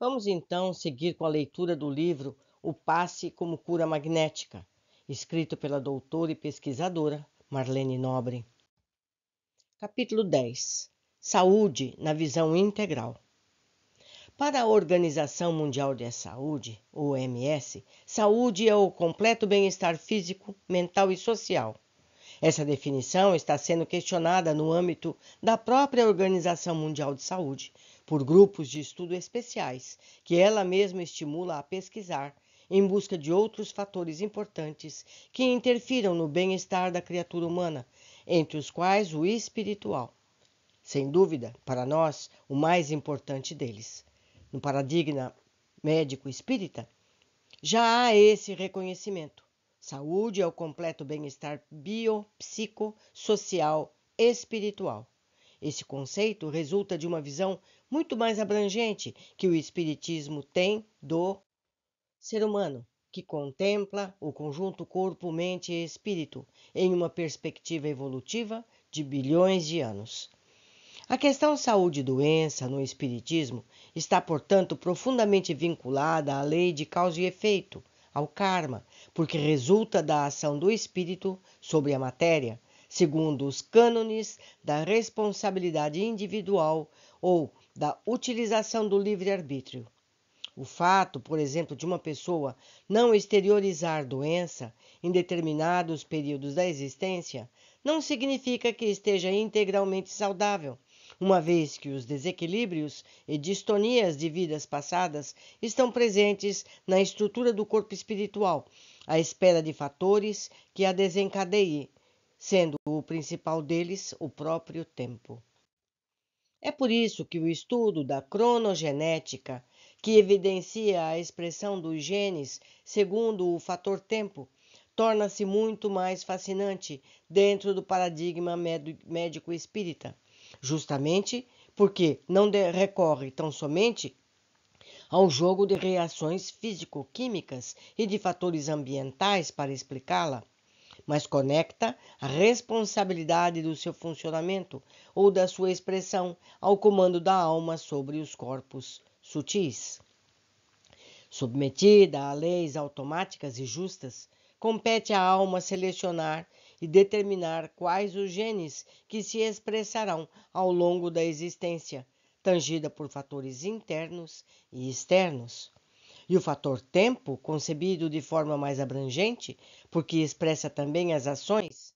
Vamos então seguir com a leitura do livro O Passe como Cura Magnética, escrito pela doutora e pesquisadora Marlene Nobre. Capítulo 10. Saúde na visão integral. Para a Organização Mundial de Saúde, OMS, saúde é o completo bem-estar físico, mental e social. Essa definição está sendo questionada no âmbito da própria Organização Mundial de Saúde, por grupos de estudo especiais, que ela mesma estimula a pesquisar em busca de outros fatores importantes que interfiram no bem-estar da criatura humana, entre os quais o espiritual. Sem dúvida, para nós, o mais importante deles. No paradigma médico espírita, já há esse reconhecimento. Saúde é o completo bem-estar social, espiritual. Esse conceito resulta de uma visão muito mais abrangente que o Espiritismo tem do ser humano, que contempla o conjunto corpo, mente e espírito em uma perspectiva evolutiva de bilhões de anos. A questão saúde e doença no Espiritismo está, portanto, profundamente vinculada à lei de causa e efeito, ao karma, porque resulta da ação do espírito sobre a matéria, segundo os cânones da responsabilidade individual ou da utilização do livre-arbítrio. O fato, por exemplo, de uma pessoa não exteriorizar doença em determinados períodos da existência não significa que esteja integralmente saudável, uma vez que os desequilíbrios e distonias de vidas passadas estão presentes na estrutura do corpo espiritual, à espera de fatores que a desencadeiem, sendo o principal deles o próprio tempo. É por isso que o estudo da cronogenética, que evidencia a expressão dos genes segundo o fator tempo, torna-se muito mais fascinante dentro do paradigma médico espírita, justamente porque não recorre tão somente ao jogo de reações físico-químicas e de fatores ambientais para explicá-la, mas conecta a responsabilidade do seu funcionamento ou da sua expressão ao comando da alma sobre os corpos sutis. Submetida a leis automáticas e justas, compete à alma selecionar e determinar quais os genes que se expressarão ao longo da existência, tangida por fatores internos e externos. E o fator tempo, concebido de forma mais abrangente, porque expressa também as ações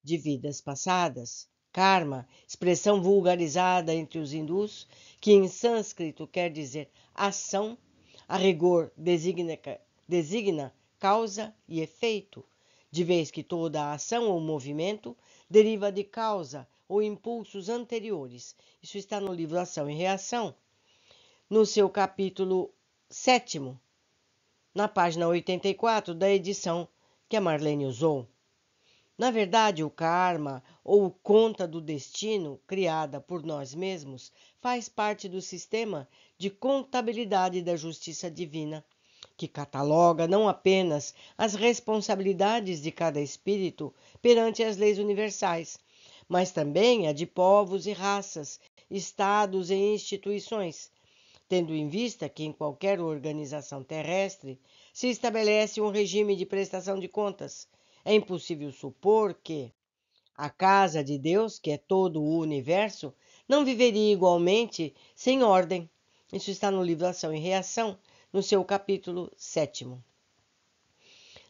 de vidas passadas. Karma, expressão vulgarizada entre os hindus, que em sânscrito quer dizer ação, a rigor designa causa e efeito, de vez que toda a ação ou movimento deriva de causa ou impulsos anteriores. Isso está no livro Ação e Reação, no seu capítulo 7º, na página 84 da edição que a Marlene usou. Na verdade, o karma, ou conta do destino, criada por nós mesmos, faz parte do sistema de contabilidade da justiça divina, que cataloga não apenas as responsabilidades de cada espírito perante as leis universais, mas também a de povos e raças, estados e instituições, tendo em vista que em qualquer organização terrestre se estabelece um regime de prestação de contas. É impossível supor que a casa de Deus, que é todo o universo, não viveria igualmente sem ordem. Isso está no livro Ação e Reação, no seu capítulo 7º.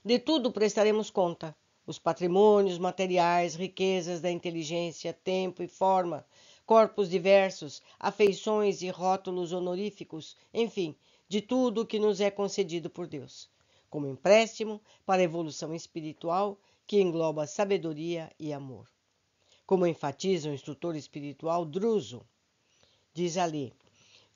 De tudo prestaremos conta: os patrimônios materiais, riquezas da inteligência, tempo e forma, corpos diversos, afeições e rótulos honoríficos, enfim, de tudo o que nos é concedido por Deus, como empréstimo para a evolução espiritual que engloba sabedoria e amor. Como enfatiza o instrutor espiritual Druso, diz ali: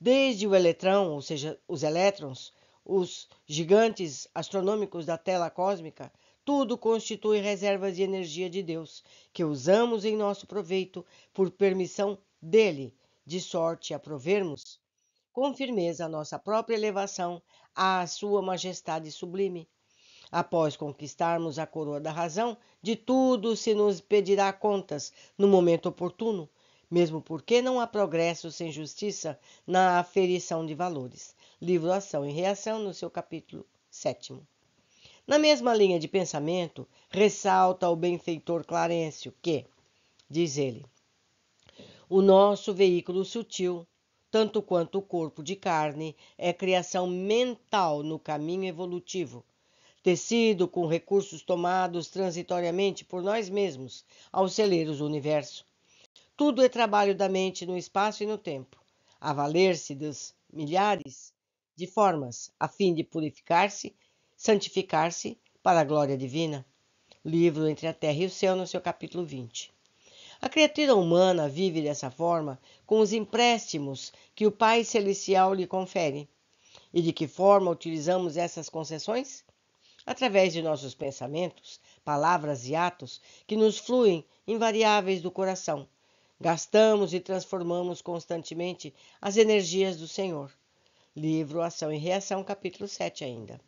desde o eletrão, ou seja, os elétrons, os gigantes astronômicos da tela cósmica, tudo constitui reservas de energia de Deus, que usamos em nosso proveito por permissão dele, de sorte a provermos com firmeza a nossa própria elevação à sua majestade sublime. Após conquistarmos a coroa da razão, de tudo se nos pedirá contas no momento oportuno, mesmo porque não há progresso sem justiça na aferição de valores. Livro Ação e Reação, no seu capítulo 7º. Na mesma linha de pensamento, ressalta o benfeitor Clarencio que, diz ele, o nosso veículo sutil, tanto quanto o corpo de carne, é criação mental no caminho evolutivo, tecido com recursos tomados transitoriamente por nós mesmos ao celeiros o universo. Tudo é trabalho da mente no espaço e no tempo, a valer-se dos milhares de formas, a fim de purificar-se, santificar-se para a glória divina. Livro Entre a Terra e o Céu, no seu capítulo 20. A criatura humana vive dessa forma com os empréstimos que o Pai Celestial lhe confere. E de que forma utilizamos essas concessões? Através de nossos pensamentos, palavras e atos que nos fluem invariáveis do coração. Gastamos e transformamos constantemente as energias do Senhor. Livro Ação e Reação, capítulo 7 ainda.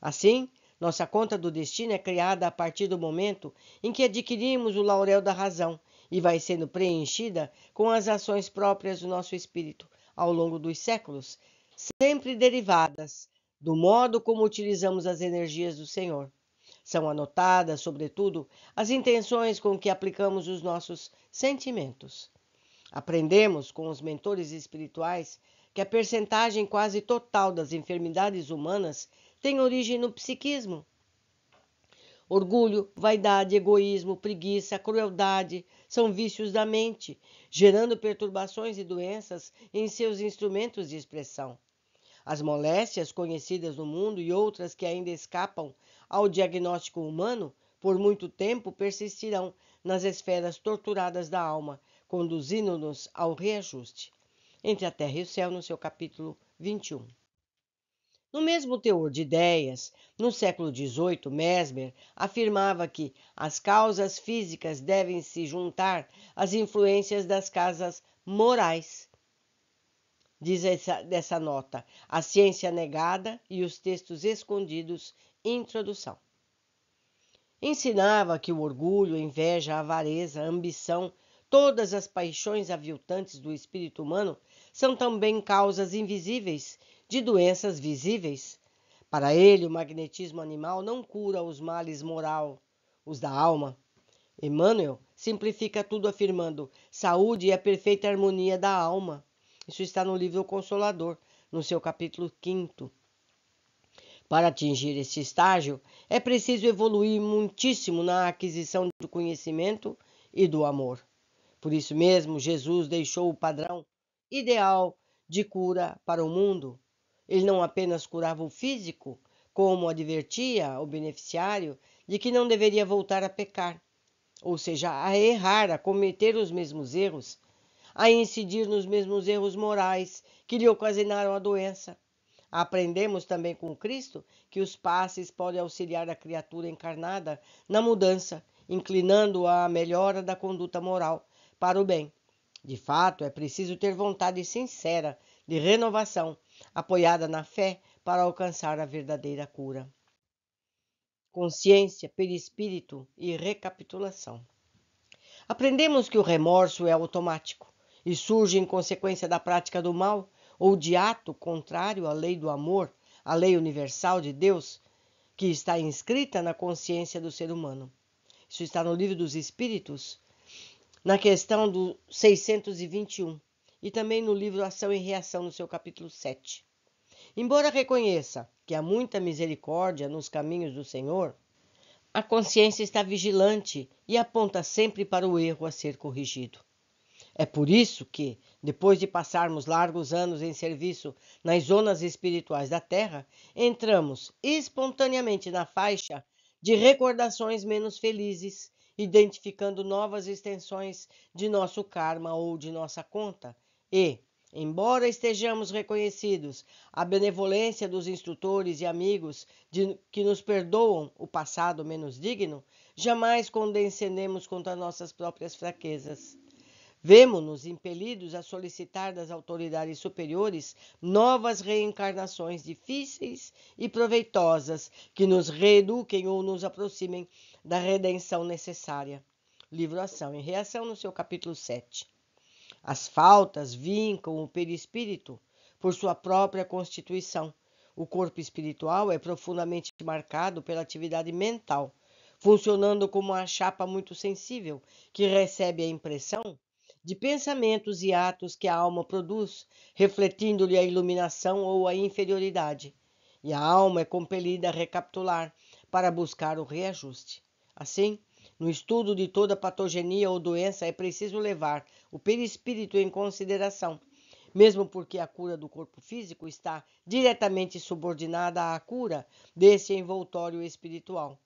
Assim, nossa conta do destino é criada a partir do momento em que adquirimos o laurel da razão e vai sendo preenchida com as ações próprias do nosso espírito ao longo dos séculos, sempre derivadas do modo como utilizamos as energias do Senhor. São anotadas, sobretudo, as intenções com que aplicamos os nossos sentimentos. Aprendemos com os mentores espirituais que a percentagem quase total das enfermidades humanas tem origem no psiquismo. Orgulho, vaidade, egoísmo, preguiça, crueldade são vícios da mente, gerando perturbações e doenças em seus instrumentos de expressão. As moléstias conhecidas no mundo e outras que ainda escapam ao diagnóstico humano, por muito tempo persistirão nas esferas torturadas da alma, conduzindo-nos ao reajuste. Entre a Terra e o Céu, no seu capítulo 21. No mesmo teor de ideias, no século XVIII, Mesmer afirmava que as causas físicas devem se juntar às influências das causas morais. Diz dessa nota, A Ciência Negada e os Textos Escondidos, Introdução. Ensinava que o orgulho, a inveja, a avareza, a ambição, todas as paixões aviltantes do espírito humano são também causas invisíveis de doenças visíveis. Para ele, o magnetismo animal não cura os males moral, os da alma. Emmanuel simplifica tudo afirmando: saúde e a perfeita harmonia da alma. Isso está no livro O Consolador, no seu capítulo 5º. Para atingir este estágio, é preciso evoluir muitíssimo na aquisição do conhecimento e do amor. Por isso mesmo, Jesus deixou o padrão ideal de cura para o mundo. Ele não apenas curava o físico, como advertia o beneficiário de que não deveria voltar a pecar, ou seja, a errar, a cometer os mesmos erros, a incidir nos mesmos erros morais que lhe ocasionaram a doença. Aprendemos também com Cristo que os passes podem auxiliar a criatura encarnada na mudança, inclinando-a à melhora da conduta moral para o bem. De fato, é preciso ter vontade sincera de renovação, apoiada na fé para alcançar a verdadeira cura. Consciência, perispírito e recapitulação. Aprendemos que o remorso é automático e surge em consequência da prática do mal ou de ato contrário à lei do amor, à lei universal de Deus, que está inscrita na consciência do ser humano. Isso está no Livro dos Espíritos, na questão do 621, e também no livro Ação e Reação, no seu capítulo 7. Embora reconheça que há muita misericórdia nos caminhos do Senhor, a consciência está vigilante e aponta sempre para o erro a ser corrigido. É por isso que, depois de passarmos largos anos em serviço nas zonas espirituais da Terra, entramos espontaneamente na faixa de recordações menos felizes, identificando novas extensões de nosso karma ou de nossa conta e, embora estejamos reconhecidos a benevolência dos instrutores e amigos que nos perdoam o passado menos digno, jamais condescendemos contra nossas próprias fraquezas. Vemo-nos impelidos a solicitar das autoridades superiores novas reencarnações difíceis e proveitosas que nos reeduquem ou nos aproximem da redenção necessária. Livro Ação e Reação, no seu capítulo 7. As faltas vincam o perispírito, por sua própria constituição. O corpo espiritual é profundamente marcado pela atividade mental, funcionando como uma chapa muito sensível que recebe a impressão de pensamentos e atos que a alma produz, refletindo-lhe a iluminação ou a inferioridade. E a alma é compelida a recapitular para buscar o reajuste. Assim, no estudo de toda patogenia ou doença é preciso levar o perispírito em consideração, mesmo porque a cura do corpo físico está diretamente subordinada à cura desse envoltório espiritual.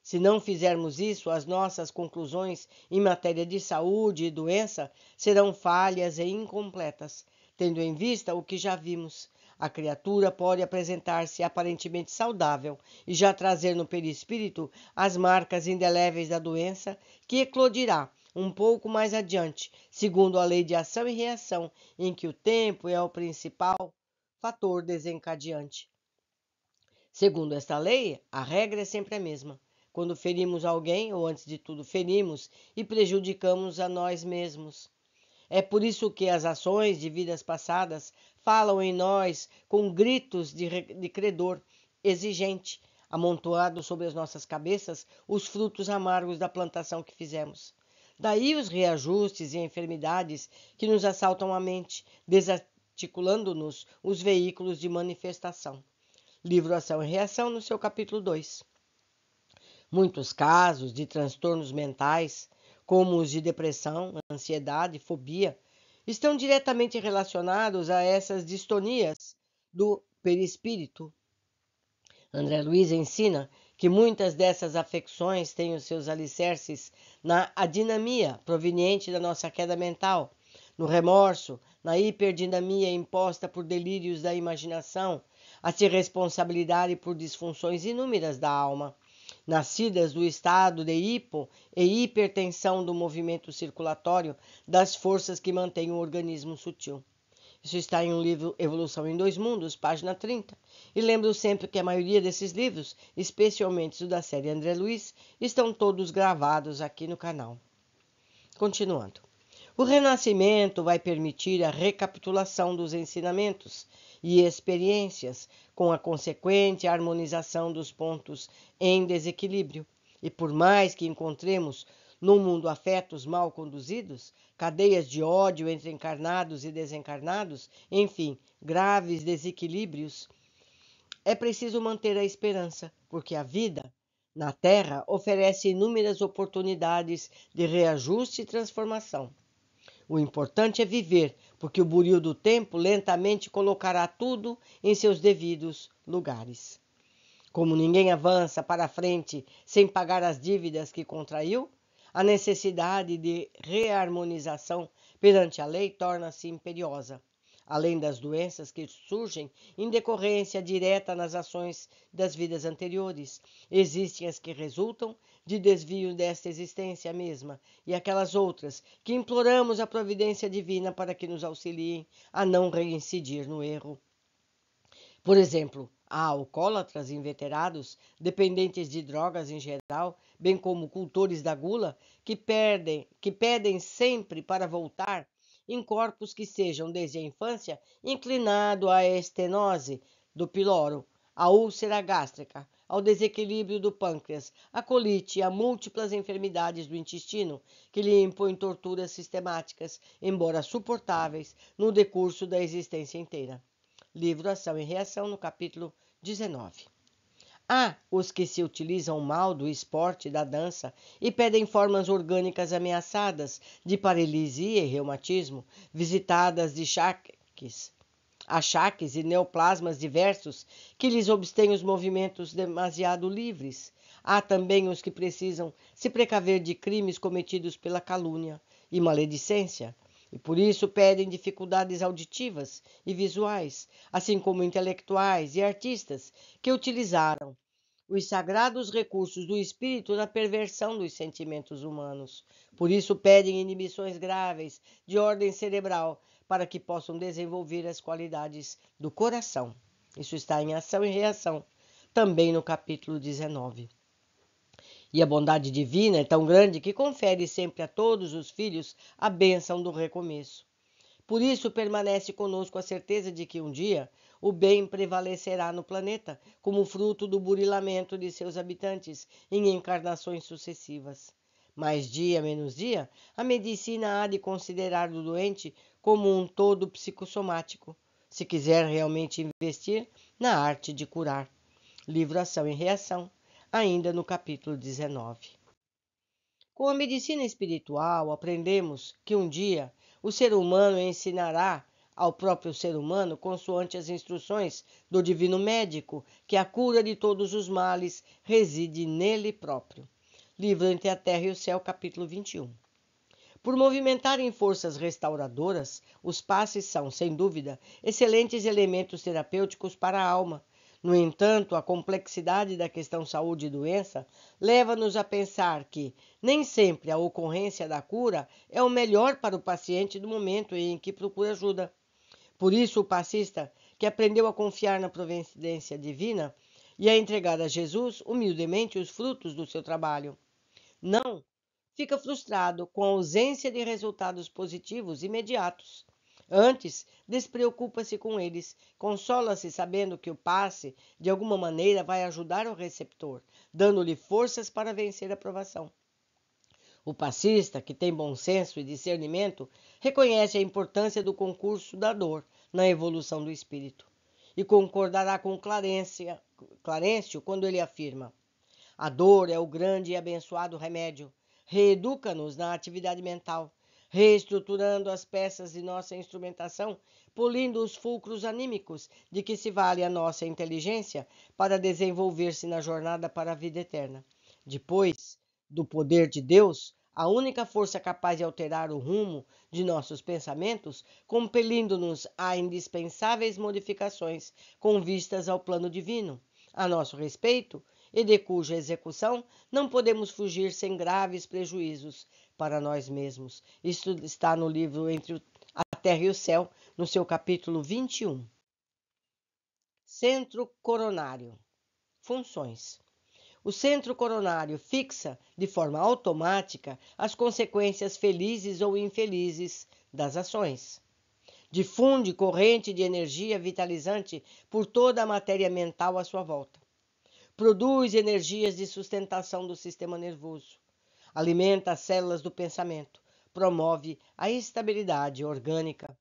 Se não fizermos isso, as nossas conclusões em matéria de saúde e doença serão falhas e incompletas, tendo em vista o que já vimos. A criatura pode apresentar-se aparentemente saudável e já trazer no perispírito as marcas indeléveis da doença, que eclodirá um pouco mais adiante, segundo a lei de ação e reação, em que o tempo é o principal fator desencadeante. Segundo esta lei, a regra é sempre a mesma. Quando ferimos alguém, ou antes de tudo ferimos e prejudicamos a nós mesmos. É por isso que as ações de vidas passadas falam em nós com gritos de credor exigente, amontoado sobre as nossas cabeças os frutos amargos da plantação que fizemos. Daí os reajustes e enfermidades que nos assaltam a mente, desarticulando-nos os veículos de manifestação. Livro Ação e Reação, no seu capítulo 2. Muitos casos de transtornos mentais, como os de depressão, ansiedade, fobia, estão diretamente relacionados a essas distonias do perispírito. André Luiz ensina que muitas dessas afecções têm os seus alicerces na adinamia proveniente da nossa queda mental, no remorso, na hiperdinamia imposta por delírios da imaginação, a se responsabilidade por disfunções inúmeras da alma, nascidas do estado de hipo e hipertensão do movimento circulatório das forças que mantêm o organismo sutil. Isso está em um livro Evolução em Dois Mundos, página 30. E lembro sempre que a maioria desses livros, especialmente os da série André Luiz, estão todos gravados aqui no canal. Continuando. O renascimento vai permitir a recapitulação dos ensinamentos e experiências, com a consequente harmonização dos pontos em desequilíbrio. E por mais que encontremos no mundo afetos mal conduzidos, cadeias de ódio entre encarnados e desencarnados, enfim, graves desequilíbrios, é preciso manter a esperança, porque a vida na Terra oferece inúmeras oportunidades de reajuste e transformação. O importante é viver, porque o buril do tempo lentamente colocará tudo em seus devidos lugares. Como ninguém avança para a frente sem pagar as dívidas que contraiu, a necessidade de reharmonização perante a lei torna-se imperiosa. Além das doenças que surgem em decorrência direta nas ações das vidas anteriores, existem as que resultam de desvio desta existência mesma e aquelas outras que imploramos a providência divina para que nos auxiliem a não reincidir no erro. Por exemplo, há alcoólatras inveterados, dependentes de drogas em geral, bem como cultores da gula, que pedem sempre para voltar em corpos que sejam, desde a infância, inclinados à estenose do piloro, à úlcera gástrica, ao desequilíbrio do pâncreas, à colite e a múltiplas enfermidades do intestino, que lhe impõem torturas sistemáticas, embora suportáveis, no decurso da existência inteira. Livro Ação e Reação, no capítulo 19. Há os que se utilizam mal do esporte e da dança e pedem formas orgânicas ameaçadas de paralisia e reumatismo, visitadas de achaques e neoplasmas diversos que lhes obstêm os movimentos demasiado livres. Há também os que precisam se precaver de crimes cometidos pela calúnia e maledicência, e por isso pedem dificuldades auditivas e visuais, assim como intelectuais e artistas que utilizaram os sagrados recursos do espírito na perversão dos sentimentos humanos. Por isso pedem inibições graves de ordem cerebral para que possam desenvolver as qualidades do coração. Isso está em Ação e Reação, também no capítulo 19. E a bondade divina é tão grande que confere sempre a todos os filhos a bênção do recomeço. Por isso permanece conosco a certeza de que um dia o bem prevalecerá no planeta, como fruto do burilamento de seus habitantes em encarnações sucessivas. Mais dia menos dia, a medicina há de considerar o doente como um todo psicossomático, se quiser realmente investir na arte de curar. Livro Ação e Reação, ainda no capítulo 19. Com a medicina espiritual, aprendemos que um dia o ser humano ensinará ao próprio ser humano, consoante as instruções do divino médico, que a cura de todos os males reside nele próprio. Livro Entre a Terra e o Céu, capítulo 21. Por movimentarem forças restauradoras, os passes são, sem dúvida, excelentes elementos terapêuticos para a alma. No entanto, a complexidade da questão saúde e doença leva-nos a pensar que nem sempre a ocorrência da cura é o melhor para o paciente no momento em que procura ajuda. Por isso, o passista, que aprendeu a confiar na providência divina e a entregar a Jesus humildemente os frutos do seu trabalho, não fica frustrado com a ausência de resultados positivos imediatos. Antes, despreocupa-se com eles, consola-se sabendo que o passe, de alguma maneira, vai ajudar o receptor, dando-lhe forças para vencer a provação. O passista, que tem bom senso e discernimento, reconhece a importância do concurso da dor na evolução do espírito e concordará com Clarencio quando ele afirma: a dor é o grande e abençoado remédio. Reeduca-nos na atividade mental, reestruturando as peças de nossa instrumentação, polindo os fulcros anímicos de que se vale a nossa inteligência para desenvolver-se na jornada para a vida eterna. Depois do poder de Deus, a única força capaz de alterar o rumo de nossos pensamentos, compelindo-nos a indispensáveis modificações com vistas ao plano divino. A nosso respeito, e de cuja execução não podemos fugir sem graves prejuízos para nós mesmos. Isto está no livro Entre a Terra e o Céu, no seu capítulo 21. Centro coronário. Funções. O centro coronário fixa, de forma automática, as consequências felizes ou infelizes das ações. Difunde corrente de energia vitalizante por toda a matéria mental à sua volta. Produz energias de sustentação do sistema nervoso. Alimenta as células do pensamento. Promove a estabilidade orgânica.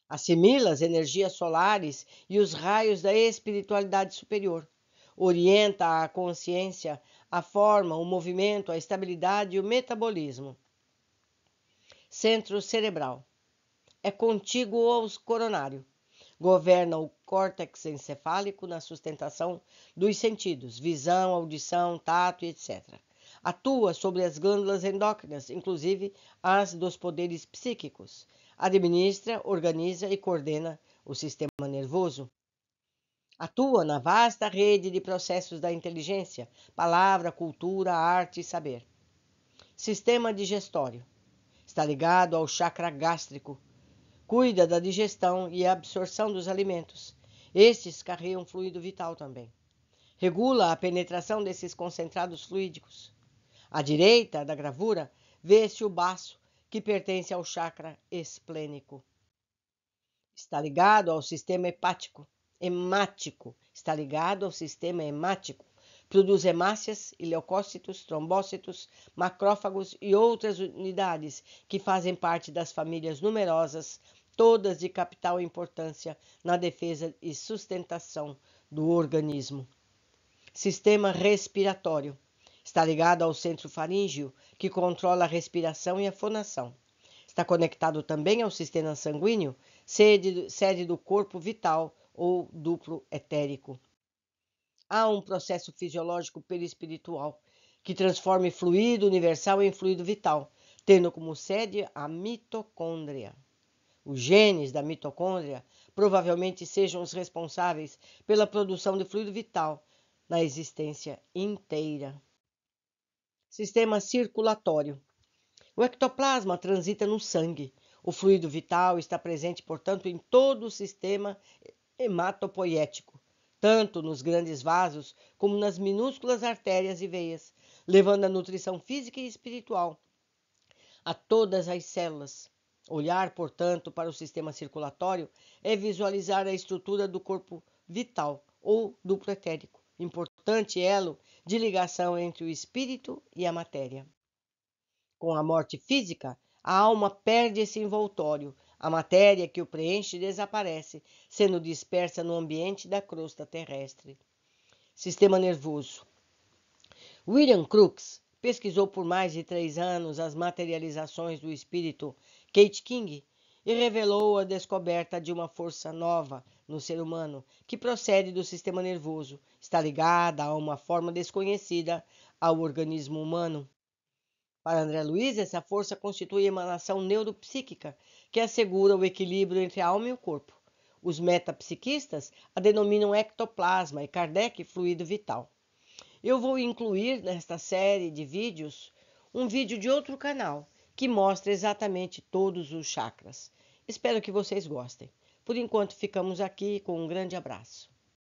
Assimila as energias solares e os raios da espiritualidade superior. Orienta a consciência, a forma, o movimento, a estabilidade e o metabolismo. Centro cerebral. É contíguo ao coronário. Governa o córtex encefálico na sustentação dos sentidos, visão, audição, tato, etc. Atua sobre as glândulas endócrinas, inclusive as dos poderes psíquicos. Administra, organiza e coordena o sistema nervoso. Atua na vasta rede de processos da inteligência, palavra, cultura, arte e saber. Sistema digestório. Está ligado ao chakra gástrico. Cuida da digestão e absorção dos alimentos. Estes carregam fluido vital também. Regula a penetração desses concentrados fluídicos. À direita da gravura, vê-se o baço, que pertence ao chakra esplênico. Está ligado ao sistema hemático. Está ligado ao sistema hemático. Produz hemácias, leucócitos, trombócitos, macrófagos e outras unidades que fazem parte das famílias numerosas, todas de capital importância na defesa e sustentação do organismo. Sistema respiratório. Está ligado ao centro faríngeo, que controla a respiração e a fonação. Está conectado também ao sistema sanguíneo, sede do corpo vital ou duplo etérico. Há um processo fisiológico perispiritual que transforma fluido universal em fluido vital, tendo como sede a mitocôndria. Os genes da mitocôndria provavelmente sejam os responsáveis pela produção de fluido vital na existência inteira. Sistema circulatório. O ectoplasma transita no sangue. O fluido vital está presente, portanto, em todo o sistema hematopoético, tanto nos grandes vasos como nas minúsculas artérias e veias, levando a nutrição física e espiritual a todas as células. Olhar, portanto, para o sistema circulatório é visualizar a estrutura do corpo vital ou duplo etérico, importante elo de ligação entre o espírito e a matéria. Com a morte física, a alma perde esse envoltório, a matéria que o preenche desaparece, sendo dispersa no ambiente da crosta terrestre. Sistema nervoso. William Crookes pesquisou por mais de 3 anos as materializações do espírito Kate King e revelou a descoberta de uma força nova no ser humano, que procede do sistema nervoso, está ligada a uma forma desconhecida ao organismo humano. Para André Luiz, essa força constitui emanação neuropsíquica que assegura o equilíbrio entre a alma e o corpo. Os metapsiquistas a denominam ectoplasma e Kardec fluido vital. Eu vou incluir nesta série de vídeos um vídeo de outro canal que mostra exatamente todos os chakras. Espero que vocês gostem. Por enquanto, ficamos aqui com um grande abraço.